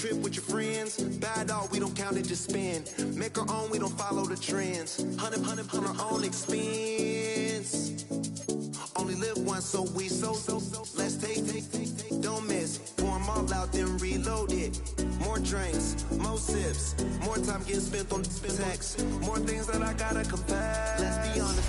trip with your friends. Bad dog, we don't count it, just spend. Make our own, we don't follow the trends. Hundred on our own expense. Only live once, so let's take, don't miss. Pour 'em all out, then reload it. More drinks, more sips, more time getting spent on text. More things that I gotta confess. Let's be honest.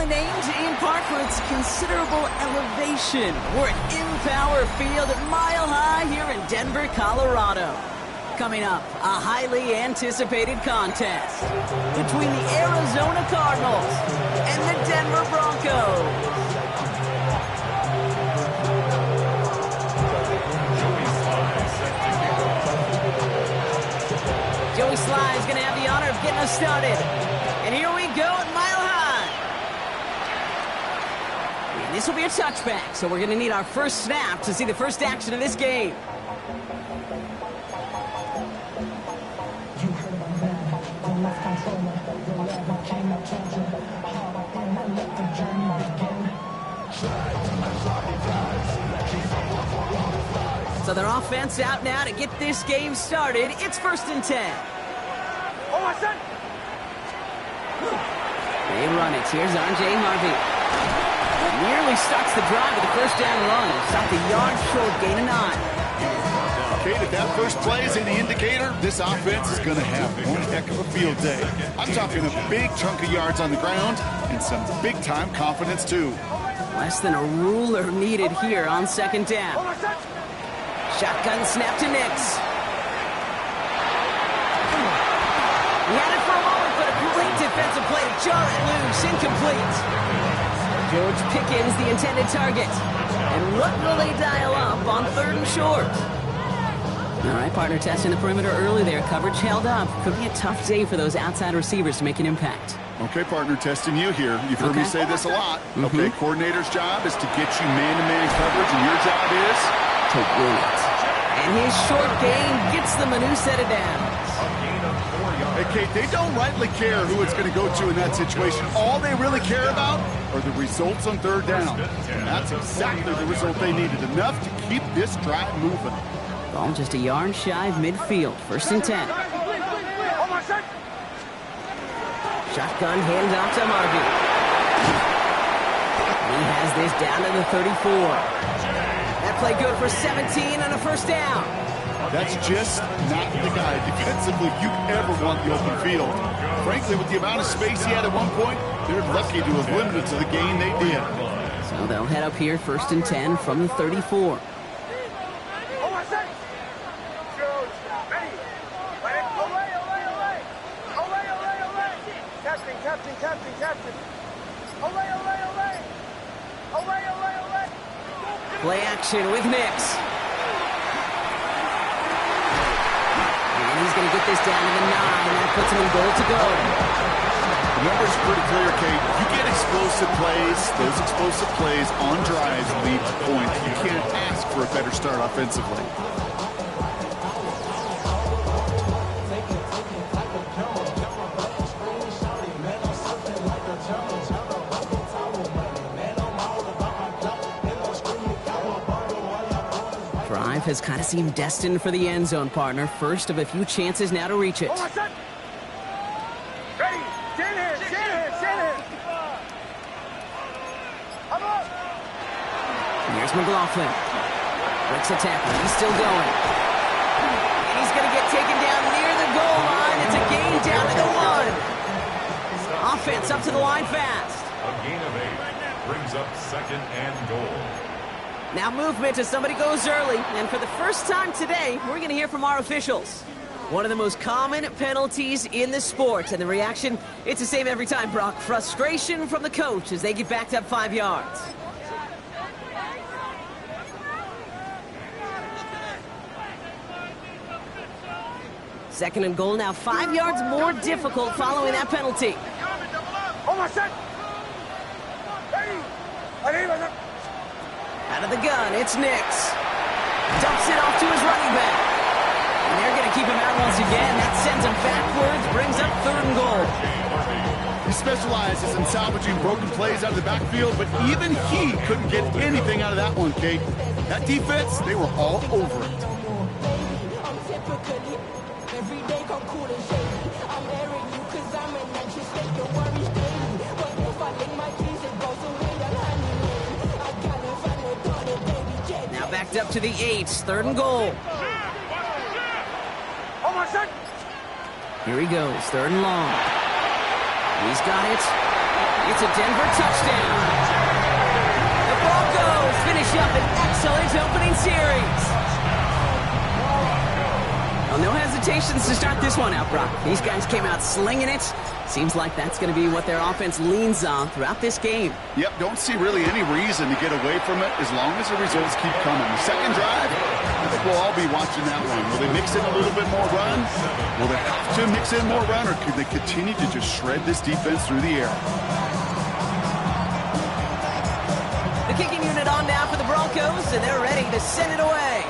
Named in part for its considerable elevation. We're at Empower Field at Mile High here in Denver, Colorado. Coming up, a highly anticipated contest between the Arizona Cardinals and the Denver Broncos. Joey Sly is going to have the honor of getting us started. And here we go at Mile High. This will be a touchback, so we're going to need our first snap to see the first action of this game. So their offense out now to get this game started. It's 1st and 10. They run it. Here's R.J. Harvey. Nearly starts the drive with the first down run. Stopped a yard short, gain of 9. Okay, if that first play is any indicator, this offense is going to have one heck of a field day. I'm talking a big chunk of yards on the ground and some big-time confidence, too. Less than a ruler needed here on 2nd down. Shotgun snap to Nix. He had it for a moment, but a great defensive play to jar it loose, incomplete. George Pickens, the intended target. And what will they dial up on 3rd and short? All right, partner, testing the perimeter early there. Coverage held up. Could be a tough day for those outside receivers to make an impact. Okay, partner, testing you here. You've heard me say this a lot. Okay, coordinator's job is to get you man-to-man coverage, and your job is to win it. And his short gain gets them a new set of downs. Hey, Kate, they don't rightly care who it's going to go to in that situation. All they really care about are the results on 3rd down. And that's exactly the result they needed. Enough to keep this drive moving. Ball just a yard shy of midfield. 1st and 10. Shotgun handoff to Harvey. He has this down to the 34. That play good for 17 on a 1st down. That's just not the guy defensively you ever want the open field. Frankly, with the amount of space he had at one point, they're lucky to have limited to the gain they did. So they'll head up here 1st and 10 from the 34. Play action with Nix. And he's going to get this down to the 9. That puts him in goal to go. The number's pretty clear, Kate. You get explosive plays. Those explosive plays on drives lead to points. You can't ask for a better start offensively. Drive has kind of seemed destined for the end zone, partner. First of a few chances now to reach it. Ready, stand here. Here's McLaughlin. Breaks a tackle. He's still going. And he's going to get taken down near the goal line. It's a gain down to the 1. Offense up to the line fast. A gain of 8 brings up 2nd and goal. Now movement as somebody goes early. And for the first time today, we're going to hear from our officials. One of the most common penalties in the sport. And the reaction, it's the same every time, Brock. Frustration from the coach as they get backed up 5 yards. Second and goal now, 5 yards more difficult following that penalty. Out of the gun, it's Nix. Dumps it off to his running back. And they're going to keep him out once again. That sends him backwards, brings up 3rd and goal. He specializes in salvaging broken plays out of the backfield, but even he couldn't get anything out of that one, Kate. That defense, they were all over it. Now backed up to the 8s, 3rd and goal. Here he goes, 3rd and long. He's got it. It's a Denver touchdown. The Broncos finish up an excellent opening series. Well, no hesitations to start this one out, Brock. These guys came out slinging it. Seems like that's going to be what their offense leans on throughout this game. Yep, don't see really any reason to get away from it as long as the results keep coming. The second drive, I think we'll all be watching that one. Will they mix in a little bit more run? Will they have to mix in more run, or could they continue to just shred this defense through the air? The kicking unit on now for the Broncos, and they're ready to send it away.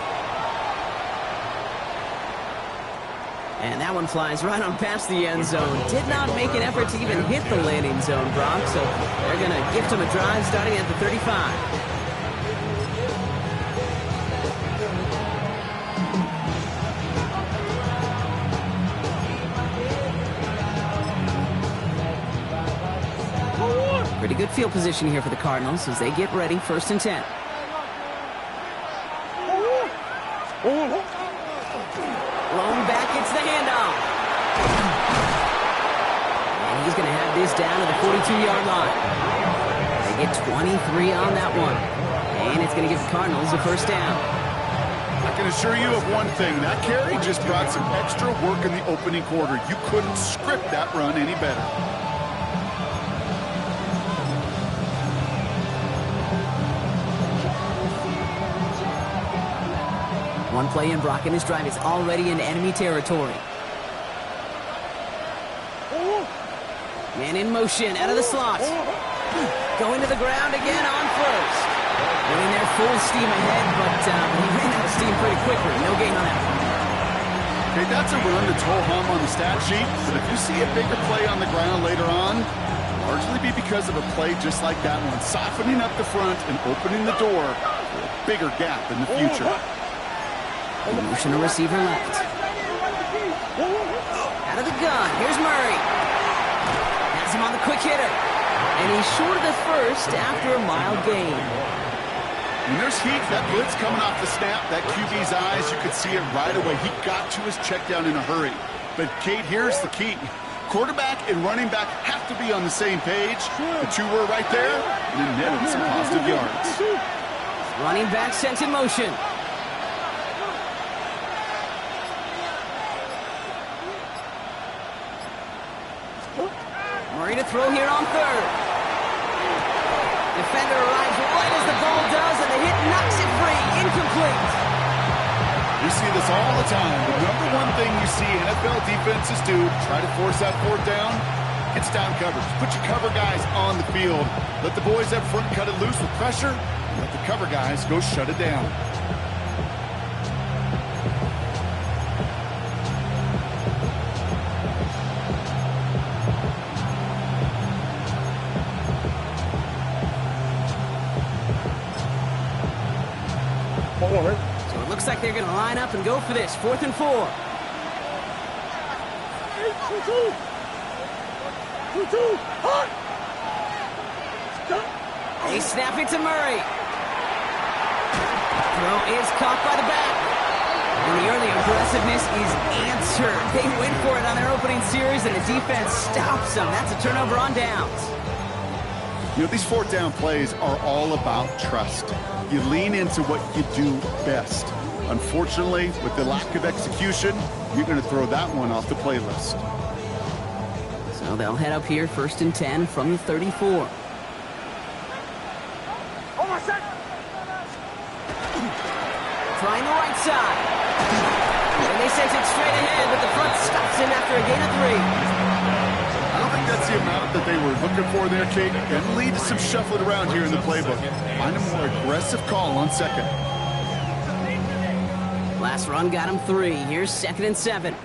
And that one flies right on past the end zone. Did not make an effort to even hit the landing zone, Brock. So they're going to gift him a drive starting at the 35. Pretty good field position here for the Cardinals as they get ready, 1st and 10. Blown back, it's the handoff. And he's going to have this down to the 42-yard line. They get 23 on that one. And it's going to give the Cardinals a 1st down. I can assure you of one thing. That carry just brought some extra work in the opening quarter. You couldn't script that run any better. One play in, Brock, and his drive is already in enemy territory. Man in motion, out of the slot. Going to the ground again on 1st. Going there full steam ahead, but he ran out of steam pretty quickly. No gain on that one. Okay, that's a run that's ho-hum on the stat sheet, but if you see a bigger play on the ground later on, largely be because of a play just like that one, softening up the front and opening the door for a bigger gap in the future. Motion a receiver left. Out of the gun. Here's Murray. Has him on the quick hitter. And he's short of the 1st after a mild gain. When there's heat, that blitz coming off the snap, that QB's eyes, you could see it right away. He got to his check down in a hurry. But, Kate, here's the key. Quarterback and running back have to be on the same page. The two were right there, and then netted some positive yards. Running back sent in motion. Murray to throw here on 3rd. Defender arrives right as the ball does, and the hit knocks it free. Incomplete. We see this all the time. The number one thing you see NFL defenses do, try to force that 4th down, it's down coverage. Put your cover guys on the field. Let the boys up front cut it loose with pressure, and let the cover guys go shut it down. So it looks like they're going to line up and go for this. 4th and 4. They snap it to Murray. Throw is caught by the back. And the early aggressiveness is answered. They went for it on their opening series, and the defense stops them. That's a turnover on downs. You know, these 4th down plays are all about trust. You lean into what you do best. Unfortunately, with the lack of execution, you're going to throw that one off the playlist. So they'll head up here, 1st and 10 from the 34. Trying the right side. And they sent it straight ahead, but the front stops him after a gain of 3. I don't think that's the amount that they were looking for there, Kate. Can lead to some shuffling around here in the playbook. Find a more aggressive call on second. Last run got him 3. Here's 2nd and 7.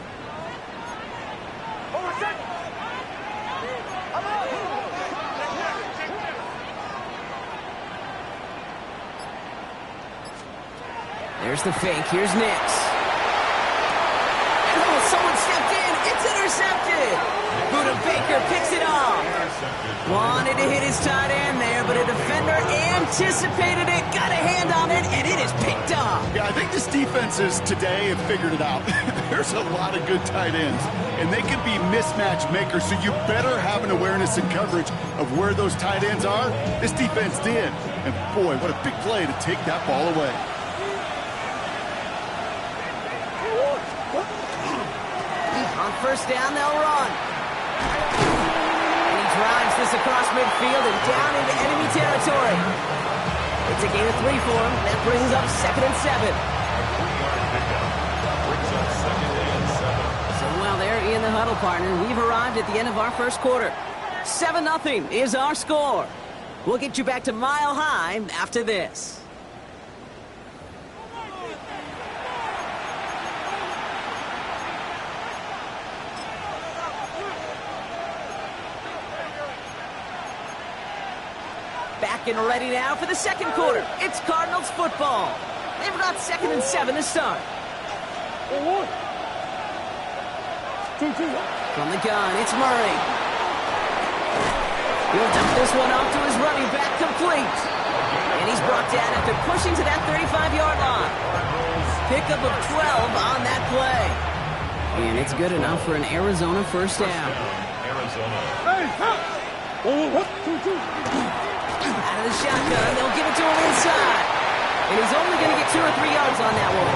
There's the fake. Here's Nix. Oh, someone stepped in. It's intercepted. Buda Baker picks it off. Wanted to hit his tight end there, but a defender anticipated it, got a hand on it, and it is picked off. Yeah, I think this defenses today have figured it out. There's a lot of good tight ends, and they can be mismatch makers, so you better have an awareness and coverage of where those tight ends are. This defense did. And boy, what a big play to take that ball away. On first down, they'll run. And he drives this across midfield and down into enemy territory. It's a gain of 3 for him. That brings up 2nd and 7. So while they're in the huddle, partner, we've arrived at the end of our first quarter. 7-0 is our score. We'll get you back to Mile High after this. Back and ready now for the second quarter. It's Cardinals football. They've got 2nd and 7 to start. From the gun, it's Murray. He'll dump this one off to his running back, complete. And he's brought down after pushing to that 35-yard line. Pickup of 12 on that play. And it's good enough for an Arizona first down. Out of the shotgun, they'll give it to him inside. And he's only going to get 2 or 3 yards on that one.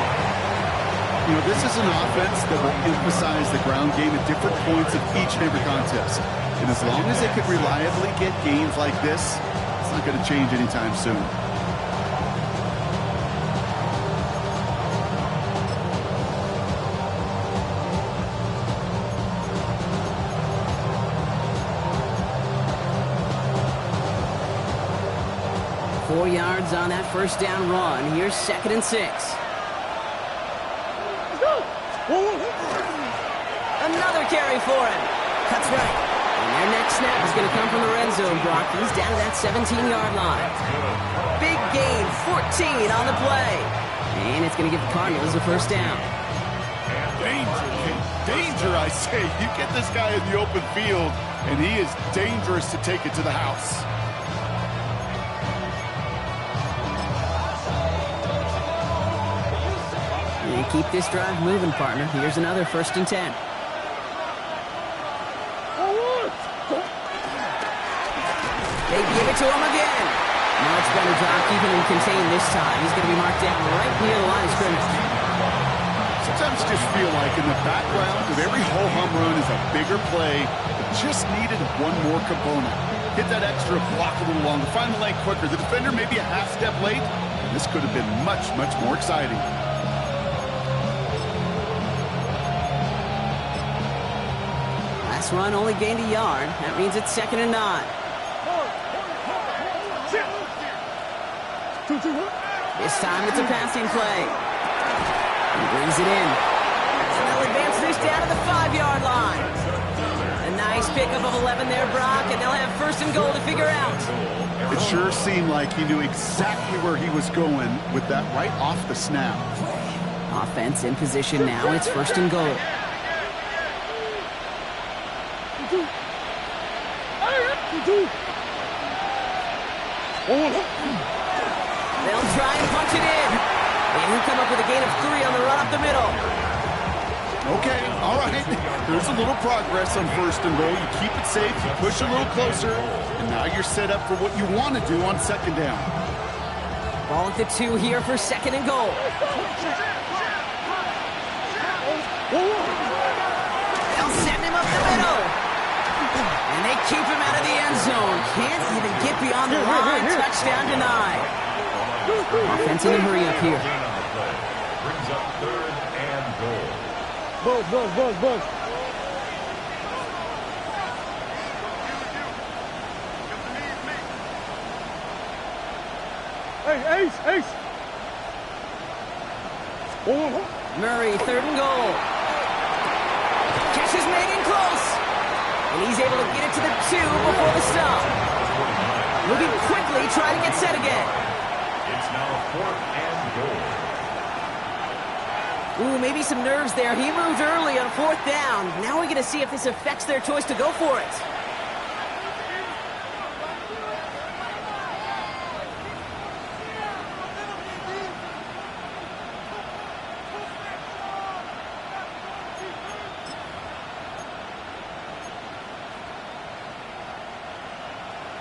You know, this is an offense that will emphasize the ground game at different points of each and every contest. And as long as they can reliably get gains like this, it's not going to change anytime soon. Four yards on that first down run. Here's 2nd and 6. Another carry for him. Cuts right. And their next snap is going to come from the red zone, Brock. He's down to that 17-yard line. Big gain, 14 on the play. And it's going to give the Cardinals a first down. Danger, danger, I say. You get this guy in the open field, and he is dangerous to take it to the house. And keep this drive moving, partner. Here's another 1st and 10. They give it to him again. Much better job keeping him contained this time. He's going to be marked down right near the line of scrimmage. Sometimes just feel like in the background of every ho-hum run is a bigger play that just needed one more component. Hit that extra block a little longer, find the lane quicker. The defender may be a half step late, and this could have been much, much more exciting. Last run only gained a yard. That means it's 2nd and 9. This time it's a passing play. He brings it in. And they'll advance this down to the 5-yard line. A nice pickup of 11 there, Brock, and they'll have 1st and goal to figure out. It sure seemed like he knew exactly where he was going with that right off the snap. Offense in position now. It's 1st and goal. They'll try and punch it in. And he'll come up with a gain of 3 on the run up the middle. Okay, all right. There's a little progress on 1st and goal. You keep it safe, you push a little closer, and now you're set up for what you want to do on 2nd down. Ball at the 2 here for 2nd and goal. They'll send him up the middle. And they keep him out of the end zone. Can't even get beyond the line. Touchdown denied. Offense in a hurry up here. Brings up 3rd and goal. Buzz. Murray, 3rd and goal. Catch is made in close. And he's able to get it to the 2 before the stop. Moving quickly, trying to get set again. It's now 4th and goal. Ooh, maybe some nerves there. He moved early on 4th down. Now we're going to see if this affects their choice to go for it.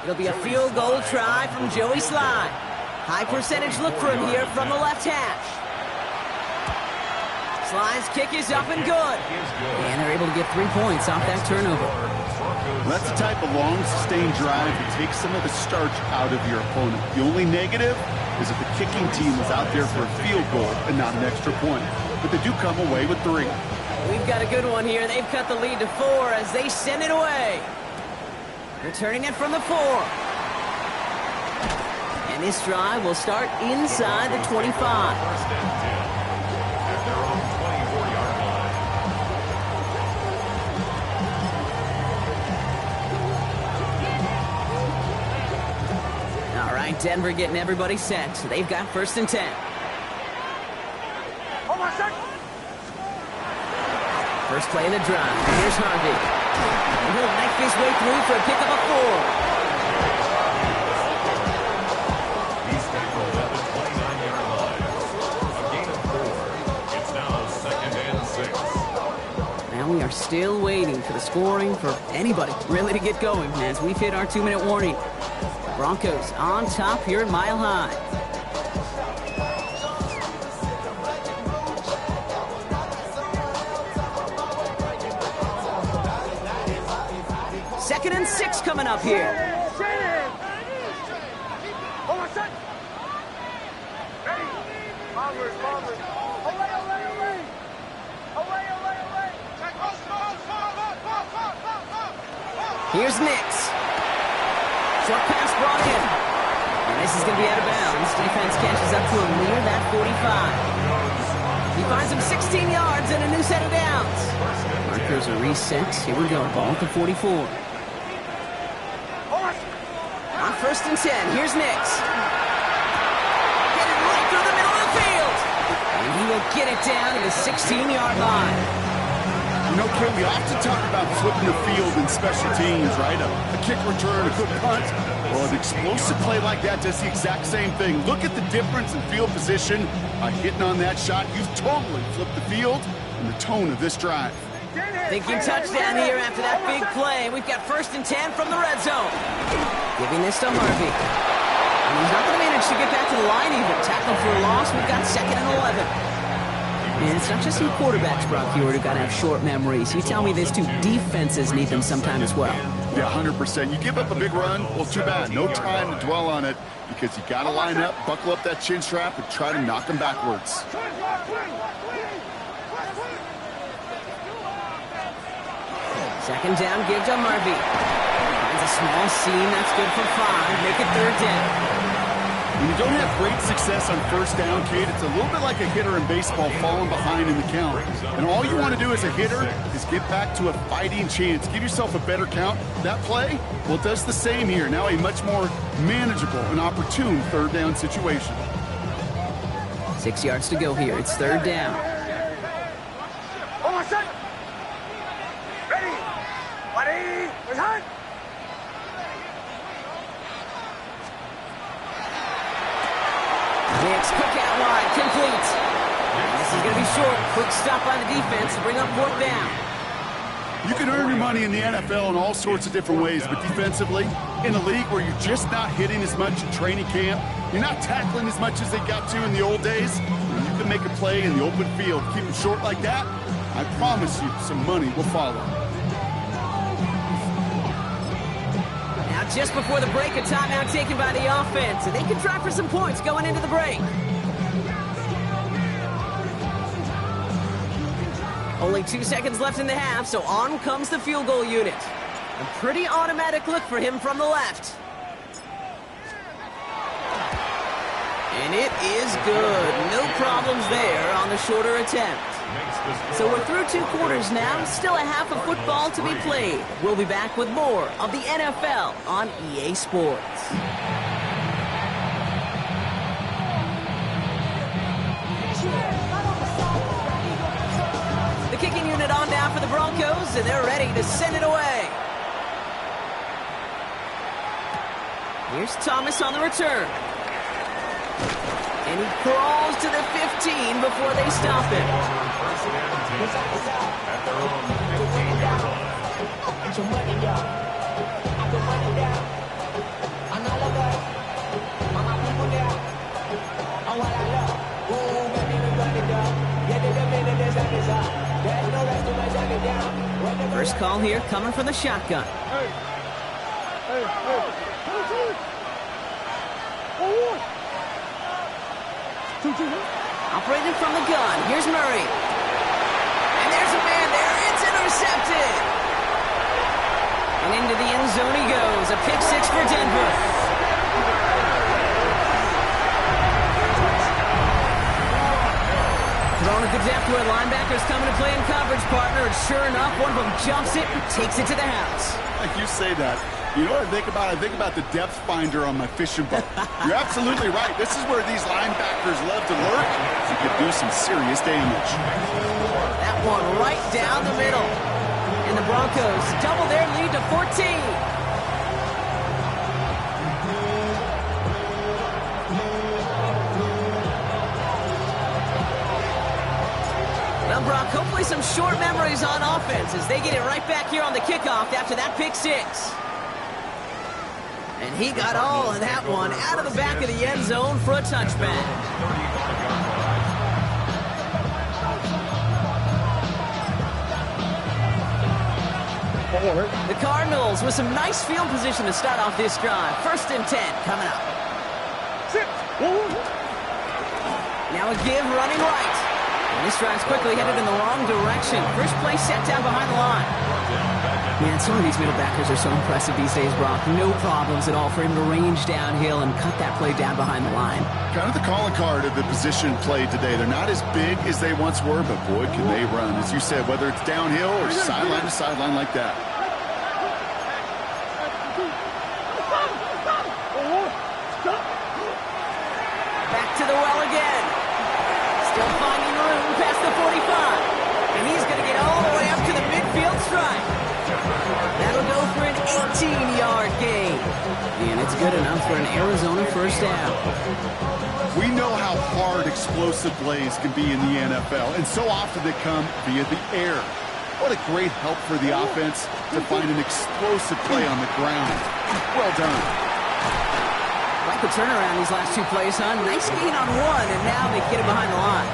It'll be a field goal try from Joey Slye. High percentage look for him here from the left hash. Sly's kick is up and good. And they're able to get 3 points off that turnover. That's the type of long, sustained drive that takes some of the starch out of your opponent. The only negative is that the kicking team is out there for a field goal and not an extra point. But they do come away with 3. We've got a good one here. They've cut the lead to 4 as they send it away. Returning it from the 4. And this drive will start inside the 25. First and 10 at their own 24-yard line. All right, Denver getting everybody set. So they've got 1st and 10. First play of the drive. Here's Harvey. And he'll knife his way through for a pickup of 4. He's tackled at the 29-yard line. A gain of 4. It's now 2nd and 6. Now we are still waiting for the scoring for anybody really to get going as we've hit our 2-minute warning. Broncos on top here at Mile High. Second and 6 coming up here. Here's Nix. Short pass brought in. And this is going to be out of bounds. Defense catches up to him near that 45. He finds him 16 yards and a new set of downs. Markers are reset. Here we go. Ball at the 44. On 1st and 10, here's Nix. Get it right through the middle of the field. And he will get it down to the 16-yard line. You know, Kim, we often talk about flipping the field in special teams, right? A kick return, a good punt. Well, an explosive play like that does the exact same thing. Look at the difference in field position. Hitting on that shot, you've totally flipped the field and the tone of this drive. Thinking touchdown here after that big play. We've got 1st and 10 from the red zone. Giving this to Harvey. And he's not going to manage to get back to the line even. Tackle for a loss. We've got 2nd and 11. And it's not just some quarterbacks, Brock Hewitt, who got to have short memories. You tell me these 2 defenses need them sometime as well. Yeah, 100%. You give up a big run, well, too bad. No time to dwell on it because you got to line up, buckle up that chin strap, and try to knock them backwards. Second down, give to Harvey. Finds a small seam. That's good for 5. Make it 3rd down. When you don't have great success on 1st down, Kate, it's a little bit like a hitter in baseball falling behind in the count. And all you want to do as a hitter is get back to a fighting chance. Give yourself a better count. That play, well, it does the same here. Now a much more manageable and opportune 3rd down situation. 6 yards to go here. It's 3rd down. Nix, quick out wide, complete. This is going to be short. Quick stop by the defense to bring up 4th down. You can earn your money in the NFL in all sorts of different ways, but defensively, in a league where you're just not hitting as much in training camp, you're not tackling as much as they got to in the old days, you can make a play in the open field. Keep them short like that, I promise you some money will follow. Now just before the break, a timeout taken by the offense, and they can try for some points going into the break. Only 2 seconds left in the half, so on comes the field goal unit. A pretty automatic look for him from the left. And it is good. No problems there on the shorter attempt. So we're through 2 quarters now. Still a half of football to be played. We'll be back with more of the NFL on EA Sports. The kicking unit on now for the Broncos, and they're ready to send it away. Here's Thomas on the return. And he crawls to the 15 before they stop him. At their own 15-yard line. First call here coming from the shotgun. Operating from the gun. Here's Murray. And there's a man there. It's intercepted. And into the end zone he goes. A pick 6 for Denver. Throwing it to depth where linebackers coming to play in coverage, partner. And sure enough, one of them jumps it and takes it to the house. Like you say that. You know what I think about? I think about the depth finder on my fishing boat. You're absolutely right. This is where these linebackers love to lurk. You can do some serious damage. That one right down the middle. And the Broncos double their lead to 14. Well, Brock, hopefully some short memories on offense as they get it right back here on the kickoff after that pick 6. And he got all of that one out of the back of the end zone for a touchback. The Cardinals with some nice field position to start off this drive. 1st and 10 coming up. Now a give running right. And this drive's quickly headed in the wrong direction. First play set down behind the line. Man, some of these middle backers are so impressive these days, Brock. No problems at all for him to range downhill and cut that play down behind the line. Kind of the calling card of the position played today. They're not as big as they once were, but boy, can they run. As you said, whether it's downhill or sideline to sideline like that. Back to the well again. Still finding room past the 45. And he's going to get all the way up to the midfield stripe. That'll go for an 18-yard gain. And it's good enough for an Arizona first down. We know how hard explosive plays can be in the NFL, and so often they come via the air. What a great help for the offense to find an explosive play on the ground. Well done. Like the turnaround these last 2 plays, huh? Nice gain on one, and now they get it behind the line.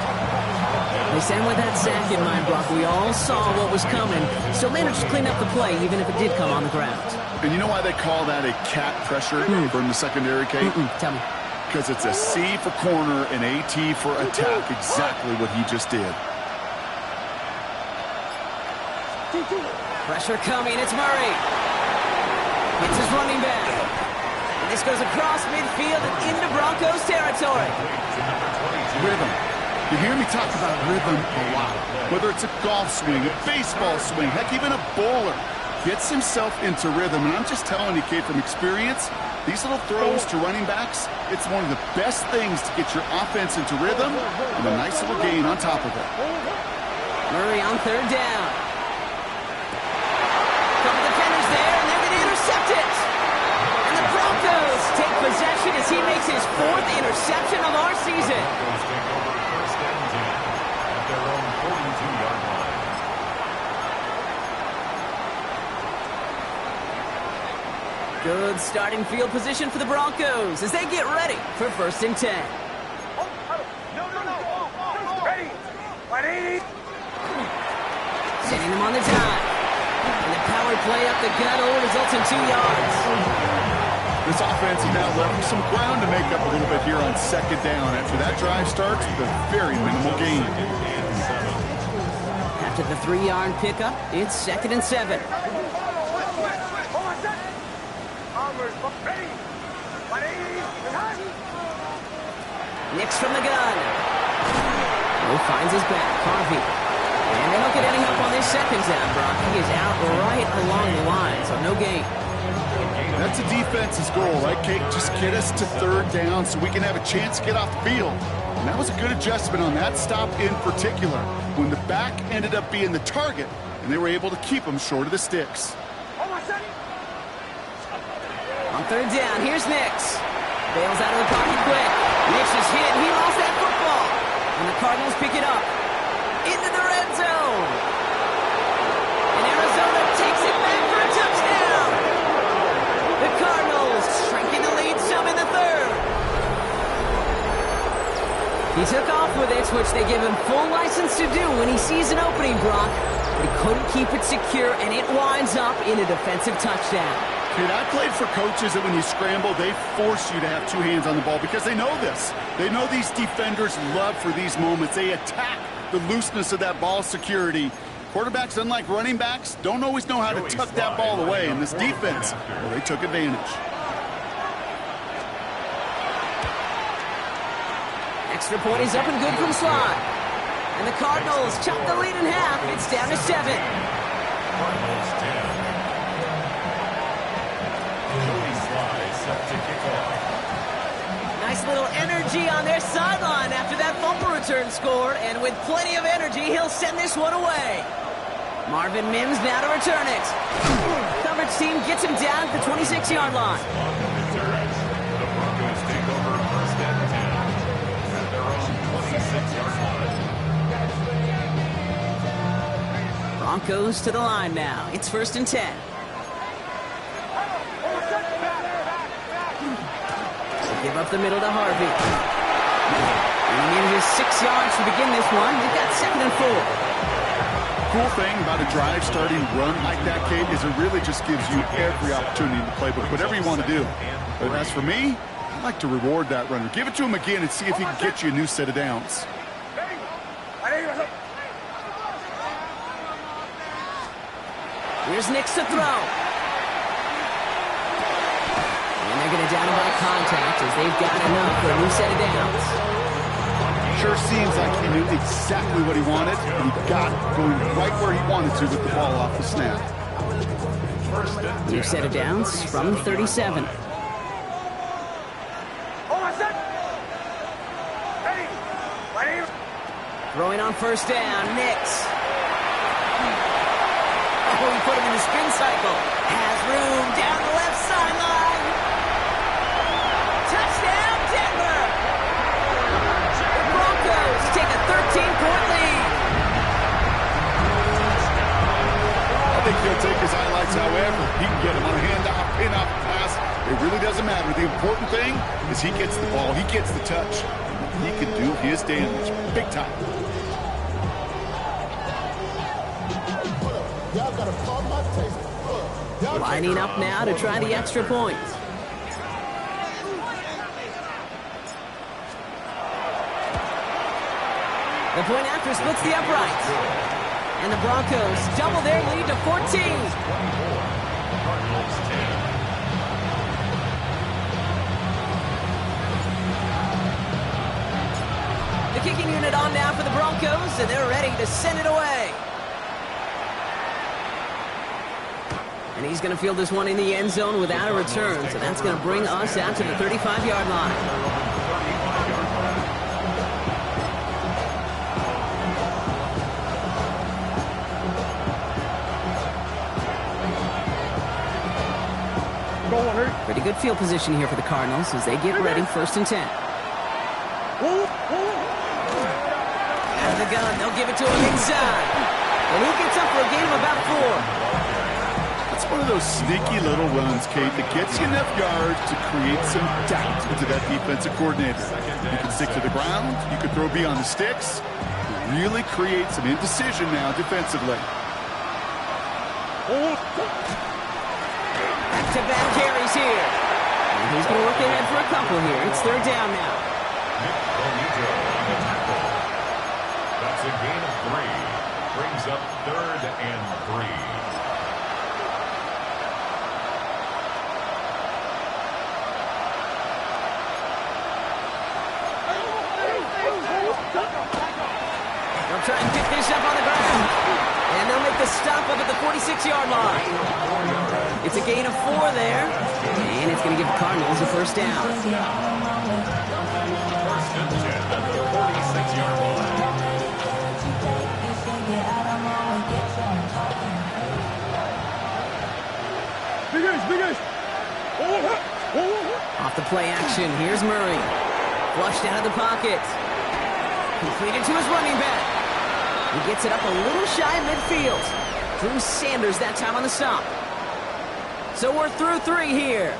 They send with that sack in mind, Brock. We all saw what was coming. Still managed to clean up the play, even if it did come on the ground. And you know why they call that a cat pressure from the secondary, Kate? Tell me. Because it's a C for corner and AT for attack. Exactly what he just did. Pressure coming. It's Murray. It's his running back. And this goes across midfield and into Broncos territory. Rhythm. You hear me talk about rhythm a lot. Whether it's a golf swing, a baseball swing, heck, even a bowler gets himself into rhythm. And I'm just telling you, Kate, from experience, these little throws to running backs, it's one of the best things to get your offense into rhythm and a nice little gain on top of it. Murray on 3rd down. Couple defenders there, and they're going to intercept it. And the Broncos take possession as he makes his 4th interception of our season. At their own 42-yard line. Good starting field position for the Broncos as they get ready for 1st and 10. Sending them on the dive. And the power play up the gut results in 2 yards. This offense has now left some ground to make up a little bit here on 2nd down after that drive starts with a very minimal gain. After the 3-yard pickup, it's 2nd and 7. Nix from the gun. Mo finds his back. Harvey. And they don't get any help on this second down, Brock. He is out right along the line, so no gain. That's a defense's goal, right, Kate? Just get us to third down so we can have a chance to get off the field. And that was a good adjustment on that stop in particular, when the back ended up being the target, and they were able to keep him short of the sticks. On third down, here's Nix. Bails out of the pocket quick. Nix is hit. He lost that football. And the Cardinals pick it up. Into the red zone. And Arizona takes it back for a touchdown. The Cardinals shrinking the lead some in the third. He took off with it, which they give him full license to do when he sees an opening, Brock. But he couldn't keep it secure, and it winds up in a defensive touchdown. Dude, I played for coaches that when you scramble, they force you to have two hands on the ball because they know this. They know these defenders love for these moments. They attack the looseness of that ball security. Quarterbacks, unlike running backs, don't always know how to tuck that ball away. In this defense, well, they took advantage. Extra point is up and good from slot. And the Cardinals chop the lead in half. It's down to 7. Cardinals 10. Nice little energy on their sideline after that fumble return scored, and with plenty of energy, he'll send this one away. Marvin Mims now to return it. Coverage team gets him down at the 26-yard line. The Broncos take over first and 10 at their own 26-yard line. Broncos to the line now. It's first and 10. Give up the middle to Harvey. And he needs 6 yards to begin this one. They've got 2nd and 4. Cool thing about a drive starting run like that, Kate, is it really just gives you every opportunity in the playbook, whatever you want to do. But as for me, I like to reward that runner. Give it to him again and see if he can get you a new set of downs. Here's Nix to throw. And they're going to down him by contact as they've got enough for a new set of downs. Sure seems like he knew exactly what he wanted, and he got it going right where he wanted to with the ball off the snap. New set of downs from 37. Throwing on first down, Nix. Oh, he put him in the spin cycle. Has room down the left sideline. Touchdown, Denver! The Broncos take a 13-point lead. I think he'll take his highlights however. He can get him on a handoff, pin-off, pass. It really doesn't matter. The important thing is he gets the ball. He gets the touch. He can do his damage big time. Lining up now to try the extra point. The point after splits the uprights. And the Broncos double their lead to 14. Cardinals 10. The kicking unit on now for the Broncos, and they're ready to send it away. And he's going to field this one in the end zone without a return, so that's going to bring us out to the 35-yard line. Pretty good field position here for the Cardinals as they get ready, first and 10. Out of the gun, they'll give it to him inside. And he gets up for a gain of about 4. It's one of those sneaky little runs, Kate, that gets you enough yards to create some doubt into that defensive coordinator. You can stick to the ground, you can throw beyond the sticks, really create some indecision now defensively. Back-to-back carries here. And he's going to work ahead for a couple here. It's third down now. That's a gain of 3. Brings up 3rd and 3. They'll try and pick this up on the ground. And they'll make the stop up at the 46-yard line. It's a gain of 4 there. And it's going to give the Cardinals a first down. First and 10 at the 46-yard line. Off the play action, here's Murray. Flushed out of the pocket. Completed to his running back. He gets it up a little shy of midfield. Drew Sanders that time on the stop. So we're through 3 here.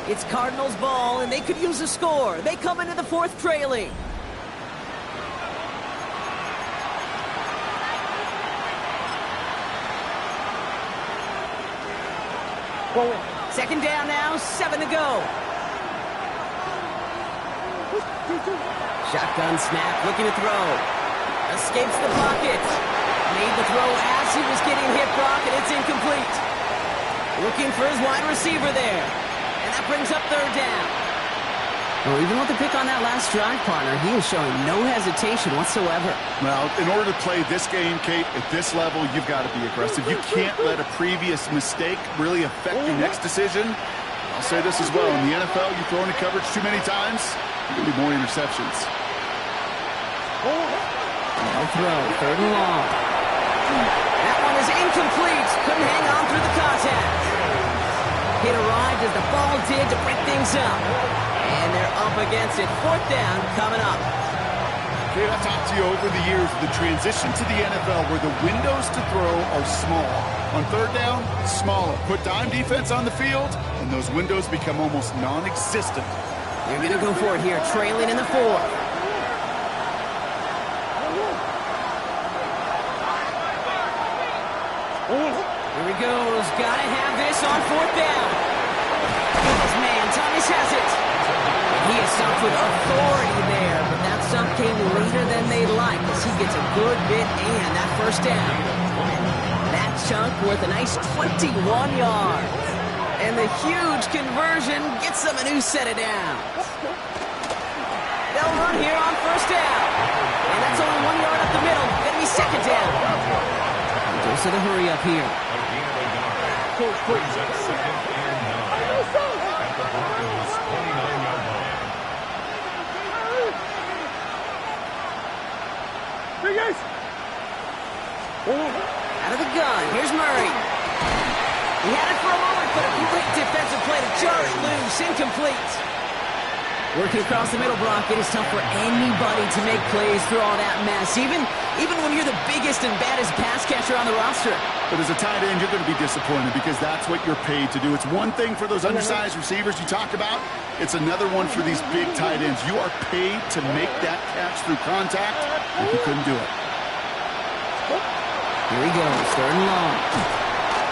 It's Cardinals ball, and they could use a score. They come into the 4th trailing. Second down now, 7 to go. Shotgun snap, looking to throw. Escapes the pocket. Made the throw as he was getting hit, Brock, and it's incomplete. Looking for his wide receiver there. And that brings up 3rd down. Well, even with the pick on that last drive, partner, he was showing no hesitation whatsoever. Well, in order to play this game, Kate, at this level, you've got to be aggressive. You can't let a previous mistake really affect your next decision. I'll say this as well. In the NFL, you throw into coverage too many times, there's going to be more interceptions. No throw, 3rd and long. That one is incomplete. Couldn't hang on through the contact. Hit arrived as the ball did to break things up. And they're up against it. 4th down coming up. Kate, I've talked to you over the years, the transition to the NFL where the windows to throw are small. On 3rd down, smaller. Put dime defense on the field, and those windows become almost non-existent. They're going to go for it here, trailing in the 4th. Here he goes. Got to have this on 4th down. His man, Thomas has it. And he is stopped with authority there, but that stop came later than they'd like as he gets a good bit and that first down. That chunk worth a nice 21 yards. And the huge conversion gets them a new set of downs. They'll run here on 1st down. And that's only 1 yard up the middle. Gonna be 2nd down. Goes to the hurry up here. Brings up 2nd and 9 at the Broncos' 29-yard line. Out of the gun, here's Murray. He had it for a moment, but a great defensive play to jar it loose, incomplete. Working across the middle, Brock, it is tough for anybody to make plays through all that mess, even when you're the biggest and baddest pass catcher on the roster. But as a tight end, you're going to be disappointed because that's what you're paid to do. It's one thing for those undersized receivers you talk about. It's another one for these big tight ends. You are paid to make that catch through contact, and you couldn't do it. Here he goes, 3rd and long.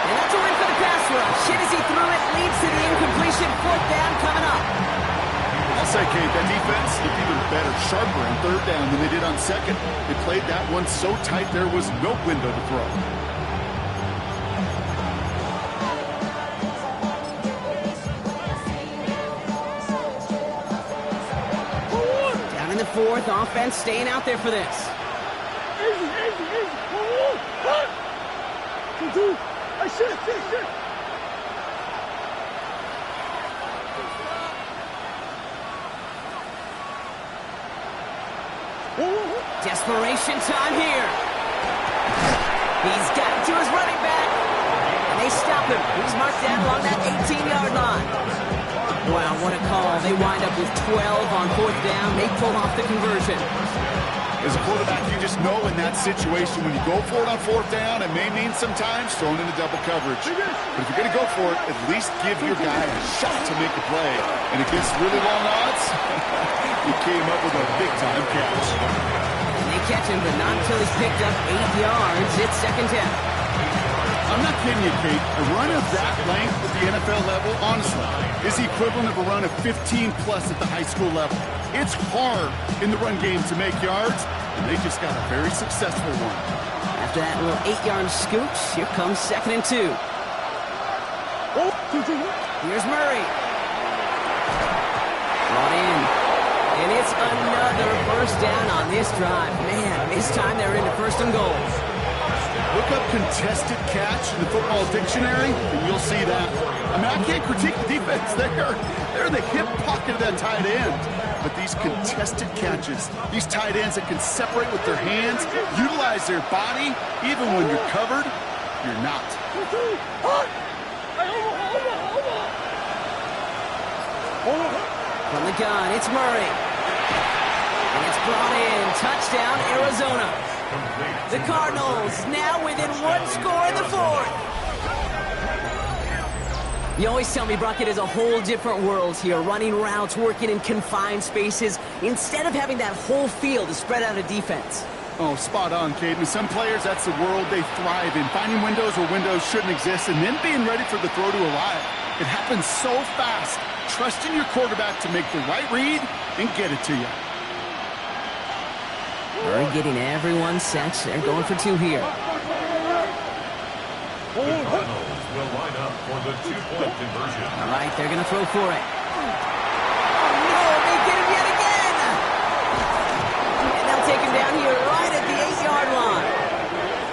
And that's a win for the pass rush. Hit as he threw it, leads to the incompletion. 4th down coming up. I'll say, Kate, that defense looked even better, sharper on 3rd down than they did on 2nd. They played that one so tight there was no window to throw. Down in the 4th, offense staying out there for this. Desperation time here. He's got it to his running back. And they stop him. He's marked down along that 18-yard line. Wow, what a call. They wind up with 12 on 4th down. They pull off the conversion. As a quarterback, you just know in that situation when you go for it on 4th down, it may mean sometimes throwing into double coverage. But if you're going to go for it, at least give your guy a shot to make a play. And against really long odds, he came up with a big-time catch. And they catch him, but not until he's picked up 8 yards. It's 2nd down. I'm not kidding you, Kate. A run of that length at the NFL level, honestly, is the equivalent of a run of 15-plus at the high school level. It's hard in the run game to make yards, and they just got a very successful one. After that little 8-yard scooch, here comes 2nd and 2. Here's Murray. Brought in. And it's another first down on this drive. Man, this time they're into first and goal. Look up contested catch in the football dictionary, and you'll see that. I mean, I can't critique the defense there. They're in the hip pocket of that tight end. But these contested catches, these tight ends that can separate with their hands, utilize their body, even when you're covered, you're not. From the gun, it's Murray. And it's brought in. Touchdown, Arizona. The Cardinals now within one score in the fourth. You always tell me, Brock, it is a whole different world here. Running routes, working in confined spaces, instead of having that whole field to spread out a defense. Oh, spot on, Caden. Some players, that's the world they thrive in. Finding windows where windows shouldn't exist and then being ready for the throw to arrive. It happens so fast. Trusting your quarterback to make the right read and get it to you. Murray getting everyone set. They're going for two here. The Cardinals will line up for the two-point conversion. All right, they're going to throw for it. Oh, no, they get him yet again. And they'll take him down here right at the 8-yard line.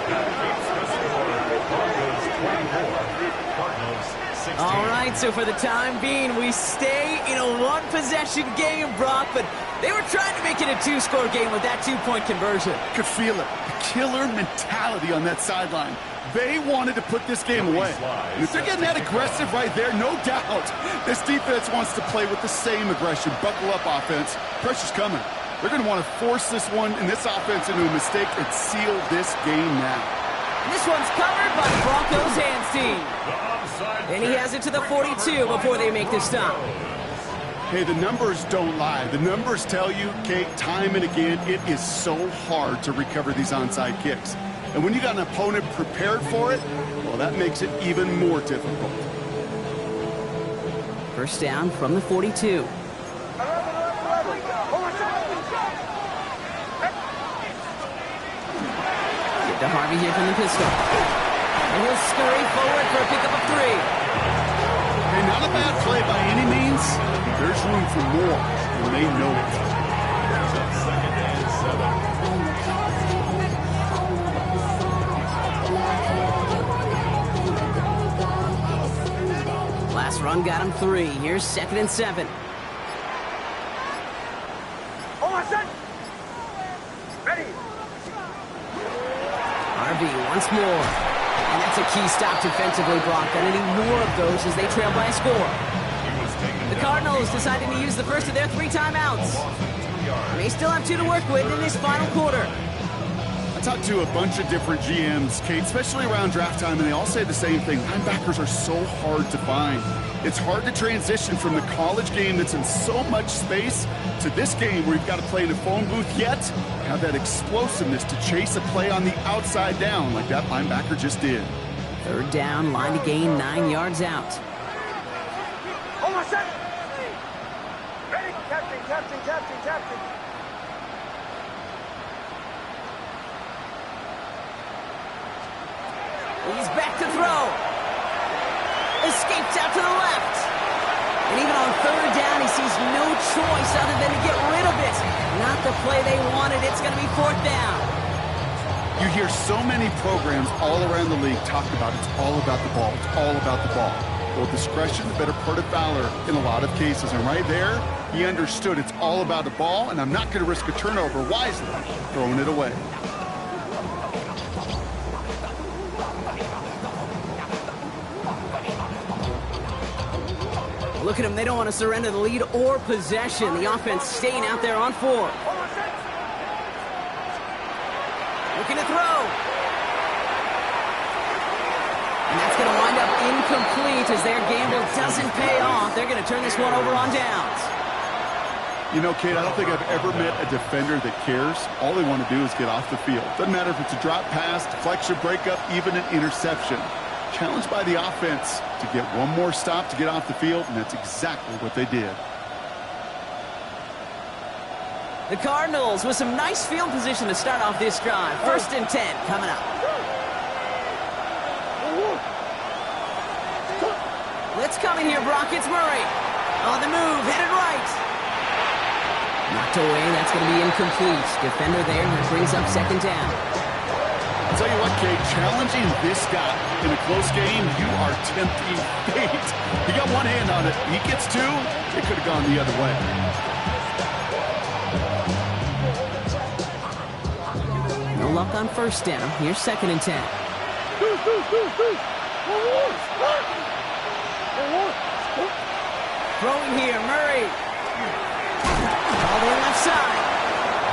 That keeps the score. Broncos 24, Cardinals 16. All right, so for the time being, we stay in a one-possession game, Brock, but they were trying to make it a two-score game with that two-point conversion. Could feel it. The killer mentality on that sideline. They wanted to put this game away. And if they're getting that aggressive right there, no doubt, this defense wants to play with the same aggression. Buckle up, offense. Pressure's coming. They're going to want to force this one and this offense into a mistake and seal this game now. This one's covered by the Broncos hands team. And he has it to the 42 before they make the stop. Hey, the numbers don't lie. The numbers tell you, Kate, time and again, it is so hard to recover these onside kicks. And when you got an opponent prepared for it, well, that makes it even more difficult. First down from the 42. Get to Harvey here from the pistol. And he'll scurry forward for a pickup of 3. Hey, not a bad play by any means. There's room for more, and they know it. Second and 7. Last run got him 3. Here's second and 7. Ready. Harvey once more. And that's a key stop defensively, Brock. Gonna need more of those as they trail by a score. The Cardinals deciding to use the first of their 3 timeouts. They still have 2 to work with in this final quarter. I talked to a bunch of different GMs, Kate, especially around draft time, and they all say the same thing. Linebackers are so hard to find. It's hard to transition from the college game that's in so much space to this game where you've got to play in a phone booth, yet have that explosiveness to chase a play on the outside down like that linebacker just did. Third down, line to gain 9 yards out. Almost set. Ready. Captain. He's back to throw. Escapes out to the left. And even on third down, he sees no choice other than to get rid of it. Not the play they wanted. It's going to be fourth down. You hear so many programs all around the league talk about it's all about the ball. It's all about the ball. Well, discretion, the better part of valor in a lot of cases. And right there, he understood it's all about the ball, and I'm not going to risk a turnover wisely, throwing it away. Look at them. They don't want to surrender the lead or possession. The offense staying out there on 4. Looking to throw. And that's going to wind up incomplete as their gamble doesn't pay off. They're going to turn this one over on downs. You know, Kate, I don't think I've ever met a defender that cares. All they want to do is get off the field. Doesn't matter if it's a drop pass, deflection, breakup, even an interception. Challenged by the offense to get one more stop to get off the field, and that's exactly what they did. The Cardinals with some nice field position to start off this drive. First and 10 coming up. Let's come in here, Brock. It's Murray. On the move, headed right. Knocked away, that's going to be incomplete. Defender there, and that brings up second down. I'll tell you what, Kate, challenging this guy in a close game, you are tempting fate. He got one hand on it. He gets two, it could have gone the other way. No luck on first down. Here's second and 10. Throwing here, Murray. All the way left side.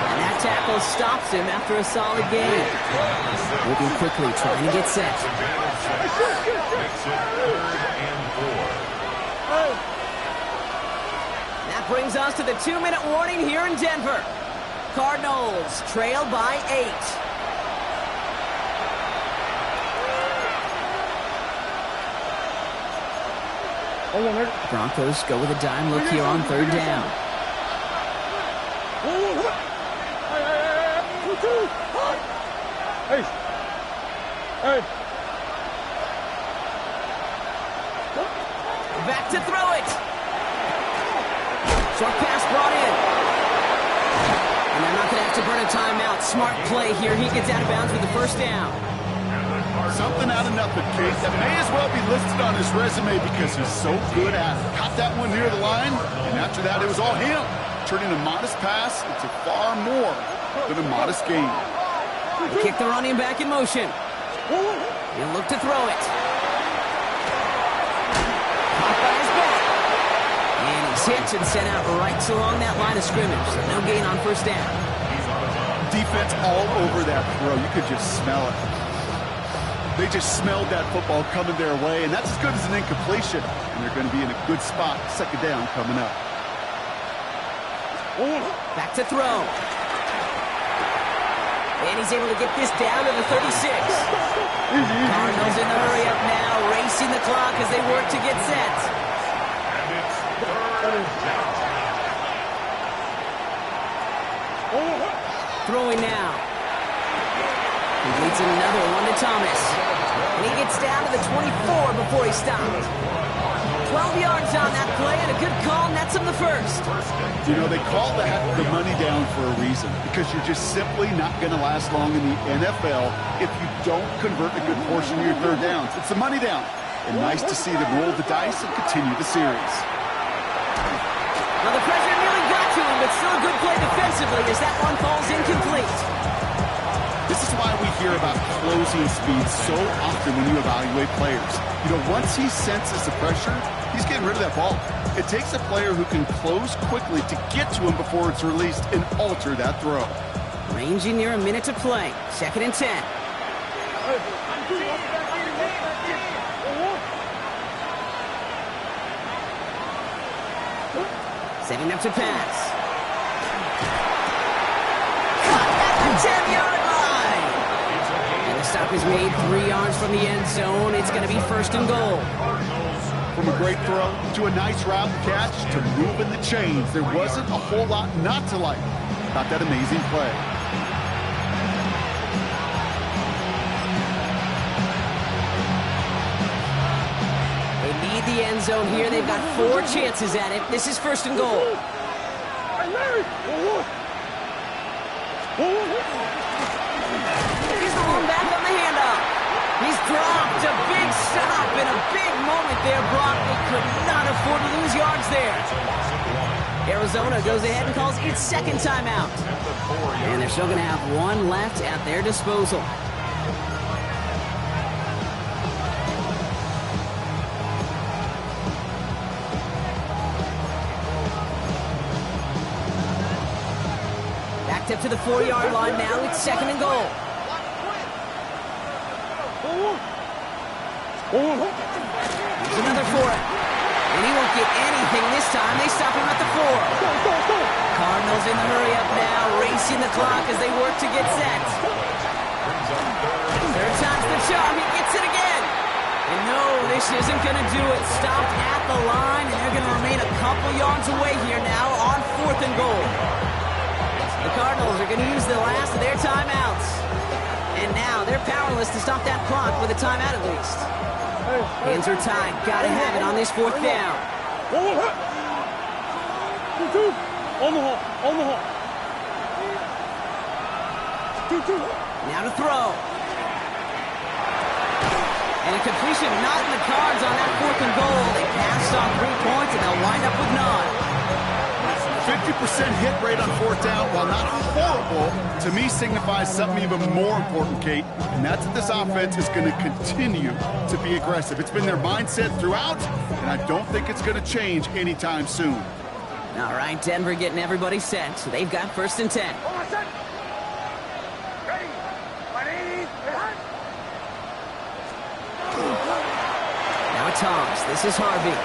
And that tackle stops him after a solid gain. Moving quickly, trying to get set. That brings us to the 2-minute warning here in Denver. Cardinals trail by 8. Broncos go with a dime look here on third down. Back to throw it. Short pass brought in. And they're not going to have to burn a timeout. Smart play here. He gets out of bounds with the first down. Something out of nothing, Kate. That may as well be listed on his resume because he's so good at it. Caught that one near the line, and after that, it was all him. Turning a modest pass into far more than a modest gain. They kick the running back in motion. He'll look to throw it. Caught by his back. And he's hit and sent out right along that line of scrimmage. So no gain on first down. Defense all over that throw. You could just smell it. They just smelled that football coming their way, and that's as good as an incompletion. And they're going to be in a good spot. Second down coming up. Back to throw. And he's able to get this down to the 36. Cardinals in the hurry up now, racing the clock as they work to get set. And it's third down. Throwing now. He leads another one to Thomas. And he gets down to the 24 before he stopped. 12 yards on that play, and a good call nets him the first. You know, they call that the money down for a reason, because you're just simply not going to last long in the NFL if you don't convert a good portion of your third downs. It's the money down. And nice to see them roll the dice and continue the series. Well, the pressure nearly got to him, but still a good play defensively as that one falls incomplete. This is why we hear about closing speed so often when you evaluate players. You know, once he senses the pressure, he's getting rid of that ball. It takes a player who can close quickly to get to him before it's released and alter that throw. Ranging near a minute to play. Second and 10. Setting up to pass. Caught at the 10-yard line. And the stop is made 3 yards from the end zone. It's going to be first and goal. From a great throw to a nice route catch to moving the chains, there wasn't a whole lot not to like about that amazing play. They need the end zone here. They've got 4 chances at it. This is first and goal. He's the one back on the handoff. He's dropped a big stop and a big moment there, Brock. They could not afford to lose yards there. Arizona goes ahead and calls its second timeout. And they're still going to have one left at their disposal. Backed up to the 4-yard line now. It's second and goal. Here's another for it. And he won't get anything this time. They stop him at the 4. Cardinals in the hurry up now, racing the clock as they work to get set. Third time's the charm. He gets it again. And no, this isn't going to do it. Stopped at the line, and they're going to remain a couple yards away here now on fourth and goal. The Cardinals are going to use the last of their timeouts. And now they're powerless to stop that clock with a timeout at least. Hands are tied. Got to have it on this fourth down. Now to throw. And a completion not in the cards on that 4th and goal. They passed on 3 points, and they'll wind up with none. 50% hit rate on 4th down, while not horrible, to me signifies something even more important, Kate, and that's that this offense is going to continue to be aggressive. It's been their mindset throughout, and I don't think it's going to change anytime soon. All right, Denver getting everybody set, so they've got 1st and 10. Hold on, set. Ready. Ready. Now it's Hobbs. This is Harvey.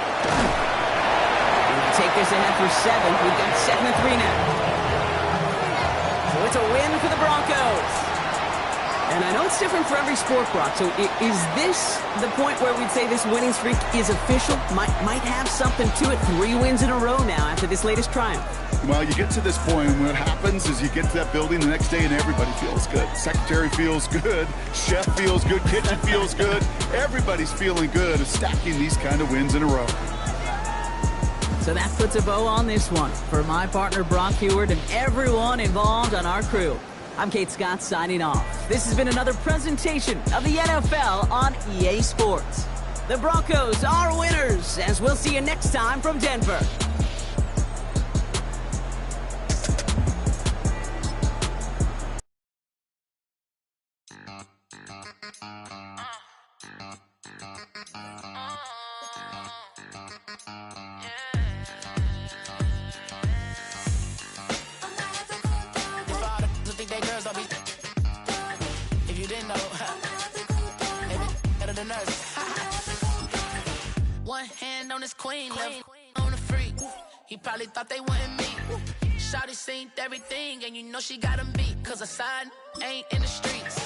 Take this ahead for 7. We've got 7 and 3 now. So it's a win for the Broncos. And I know it's different for every sport, Brock. So is this the point where we'd say this winning streak is official? Might have something to it. 3 wins in a row now after this latest triumph. Well, you get to this point, and what happens is you get to that building the next day and everybody feels good. Secretary feels good. Chef feels good. Kitchen feels good. Everybody's feeling good of stacking these kind of wins in a row. So that puts a bow on this one. For my partner, Brock Heward, and everyone involved on our crew, I'm Kate Scott signing off. This has been another presentation of the NFL on EA Sports. The Broncos are winners, as we'll see you next time from Denver. One hand on his queen, left on a freak. He probably thought they wouldn't meet. Shawty seen everything, and you know she got him beat. Cause her side ain't in the streets.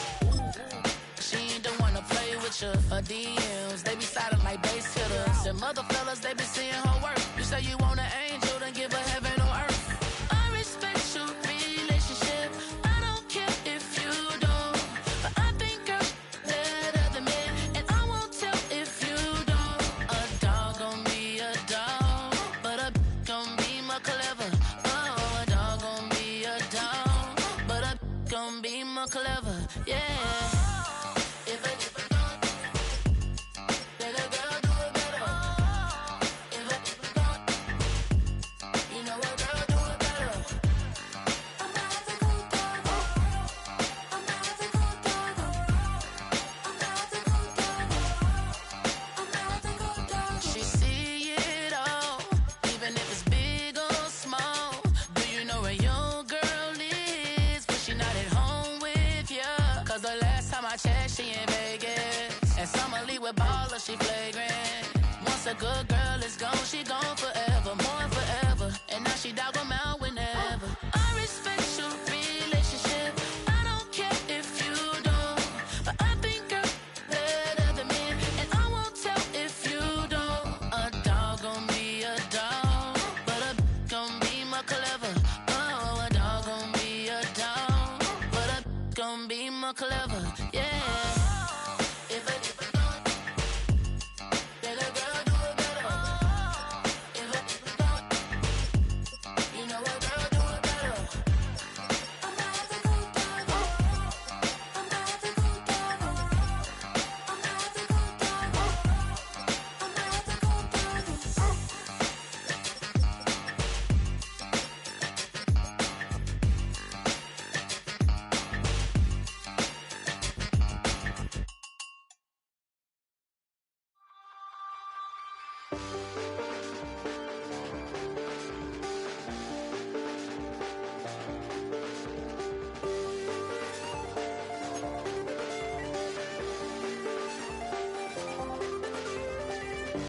She ain't the one to play with you. Her DMs, they be sliding like base hitters. And mother fellas, they be seeing her work. You say you want an angel, then give her heaven on earth. I respect your relationship. I don't care if you don't. But I think girls better than men. And I won't tell if you don't. A dog gon' be a dog, but a gon' be more clever. Oh, a dog gon' be a dog, but a gon' be more clever. Yeah. She in Vegas, and Summer Lee with baller, she flagrant. Once a good girl is gone, she gone forever, more forever. And now she dog 'em out whenever. I respect your relationship. I don't care if you don't, but I think girls better than men, and I won't tell if you don't. A dog gon' be a dog, but a gon' be more clever. Oh, a dog gon' be a dog, but a gon' be more clever.